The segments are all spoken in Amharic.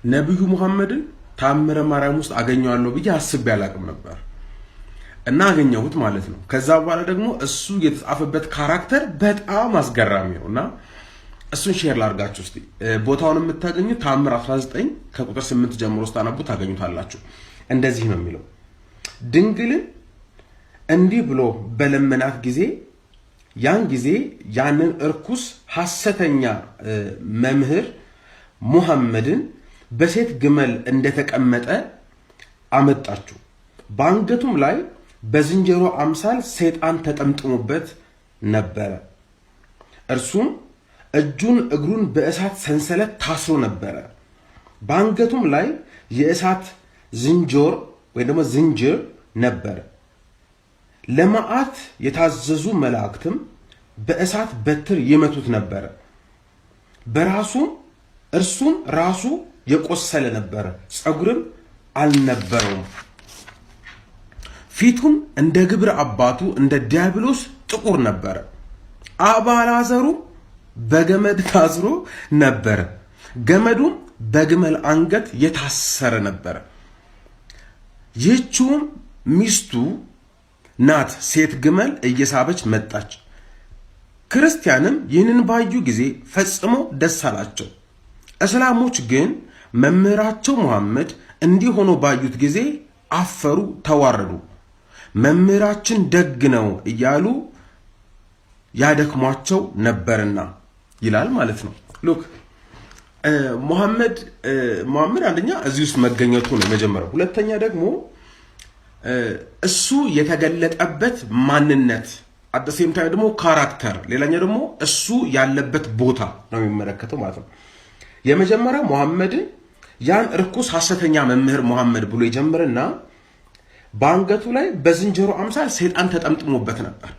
ነብዩ መሐመድን ታምረ ማርያም ውስጥ አገኘዋለሁ ብዬ አስቤ አላቅም ነበር እና አገኘሁት ማለት ነው። ከዛ በኋላ ደግሞ እሱ የተጻፈበት ካራክተር በጣም አስገራሚ ነውና እሱን ሼር ላርጋችሁ እስቲ። ቦታውን የምታገኙት ታምር 19 ከቁጥር 8 ጀምሮ ስታነቡ ታገኙታላችሁ። እንደዚህ ነው የሚለው ድንግልን እንዲህ ብሎ በለመናት ጊዜ ያን ጊዜ ያንን እርኩስ ሐሰተኛ መምህር ሙሐመድን በሴት ግመል እንደተቀመጠ አመጣችሁ። በአንገቱም ላይ በዝንጀሮ አምሳል ሰይጣን ተጠምጥሞበት ነበረ። እርሱም እጁን እግሩን በእሳት ሰንሰለት ታስሮ ነበረ። በአንገቱም ላይ የእሳት ዝንጀር ወይ ደግሞ ዝንጅር ነበረ። ለመዓት የታዘዙ መላእክትም በእሳት በትር ይመቱት ነበረ። እርሱም ራሱ የቆሰለ ነበረ፣ ፀጉርም አልነበረውም። ፊቱም እንደ ግብረ አባቱ እንደ ዲያብሎስ ጥቁር ነበረ። አባላዘሩ በገመድ ታስሮ ነበረ፣ ገመዱም በግመል አንገት የታሰረ ነበረ። ይህችውም ሚስቱ ናት። ሴት ግመል እየሳበች መጣች። ክርስቲያንም ይህንን ባዩ ጊዜ ፈጽሞ ደስ አላቸው። እስላሞች ግን መምህራቸው ሙሐመድ እንዲህ ሆኖ ባዩት ጊዜ አፈሩ፣ ተዋረዱ። መምህራችን ደግ ነው እያሉ ያደክሟቸው ነበርና ይላል ማለት ነው። ሉክ ሙሐመድ አንደኛ እዚህ ውስጥ መገኘቱ ነው መጀመሪያው። ሁለተኛ ደግሞ እሱ የተገለጠበት ማንነት አደሴም ታይም ደግሞ ካራክተር፣ ሌላኛው ደግሞ እሱ ያለበት ቦታ ነው የሚመለከተው ማለት ነው። የመጀመሪያው ሙሐመድ ያን እርኩስ ሐሰተኛ መምህር ሙሐመድ ብሎ ይጀምርና በአንገቱ ላይ በዝንጀሮ አምሳል ሰይጣን ተጠምጥሞበት ነበር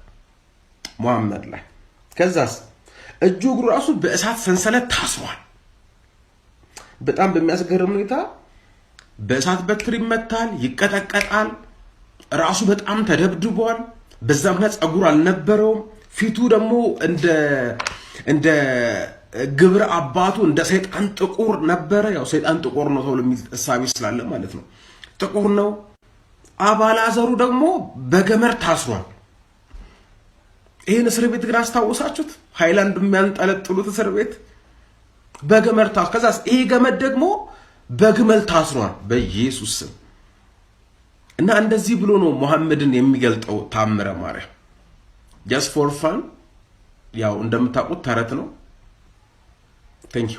ሙሐመድ ላይ። ከዛስ እጁ እግሩ ራሱ በእሳት ሰንሰለት ታስሯል። በጣም በሚያስገርም ሁኔታ በእሳት በትር ይመታል፣ ይቀጠቀጣል። ራሱ በጣም ተደብድቧል። በዛ ምክንያት ፀጉር አልነበረውም። ፊቱ ደግሞ እንደ ግብረ አባቱ እንደ ሰይጣን ጥቁር ነበረ። ያው ሰይጣን ጥቁር ነው ተብሎ የሚሳቢ ስላለ ማለት ነው፣ ጥቁር ነው። አባላዘሩ ደግሞ በገመድ ታስሯል። ይሄን እስር ቤት ግን አስታወሳችሁት? ሃይላንድ የሚያንጠለጥሉት እስር ቤት በገመድ ታስሯል። ከዛስ ይሄ ገመድ ደግሞ በግመል ታስሯል በኢየሱስ ስም። እና እንደዚህ ብሎ ነው ሙሐመድን የሚገልጠው ታምረ ማርያም። ጀስት ፎር ፋን፣ ያው እንደምታውቁት ተረት ነው። ቴንክ ዩ